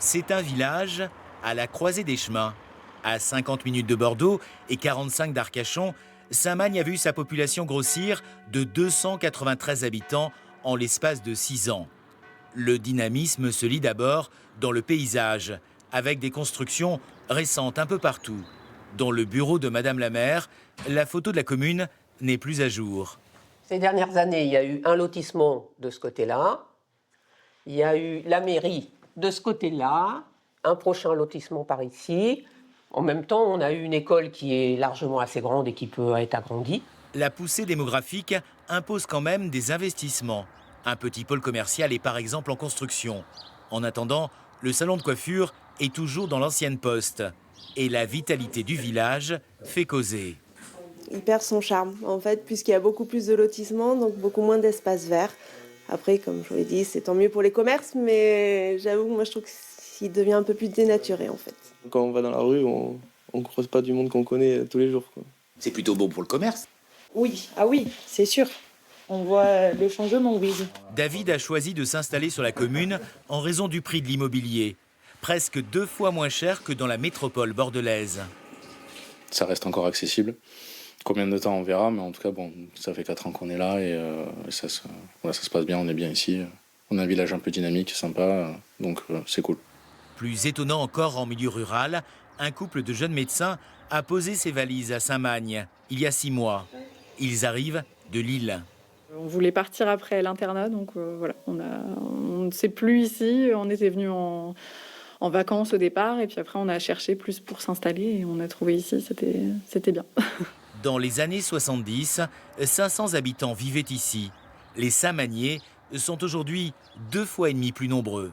C'est un village à la croisée des chemins. À 50 minutes de Bordeaux et 45 d'Arcachon, Saint-Magne a vu sa population grossir de 293 habitants en l'espace de 6 ans. Le dynamisme se lit d'abord dans le paysage, avec des constructions récentes un peu partout. Dans le bureau de Madame la maire, la photo de la commune n'est plus à jour. Ces dernières années, il y a eu un lotissement de ce côté-là, il y a eu la mairie de ce côté-là, un prochain lotissement par ici. En même temps, on a eu une école qui est largement assez grande et qui peut être agrandie. La poussée démographique impose quand même des investissements. Un petit pôle commercial est par exemple en construction. En attendant, le salon de coiffure est toujours dans l'ancienne poste. Et la vitalité du village fait causer. Il perd son charme, en fait, puisqu'il y a beaucoup plus de lotissements, donc beaucoup moins d'espace vert. Après, comme je vous l'ai dit, c'est tant mieux pour les commerces, mais j'avoue, moi, je trouve qu'il devient un peu plus dénaturé, en fait. Quand on va dans la rue, on ne croise pas du monde qu'on connaît tous les jours, quoi. C'est plutôt bon pour le commerce. Oui, ah oui, c'est sûr. On voit le changement, oui. David a choisi de s'installer sur la commune en raison du prix de l'immobilier. Presque 2 fois moins cher que dans la métropole bordelaise. Ça reste encore accessible. Combien de temps on verra, mais en tout cas, bon, ça fait 4 ans qu'on est là et ça se passe bien, on est bien ici. On a un village un peu dynamique, sympa, donc c'est cool. Plus étonnant encore en milieu rural, un couple de jeunes médecins a posé ses valises à Saint-Magne il y a 6 mois. Ils arrivent de Lille. On voulait partir après l'internat, donc voilà, on ne sait plus ici. On était venus en vacances au départ, et puis après on a cherché plus pour s'installer, et on a trouvé ici, c'était bien. Dans les années 70, 500 habitants vivaient ici. Les Saint-Magnais sont aujourd'hui 2,5 fois plus nombreux.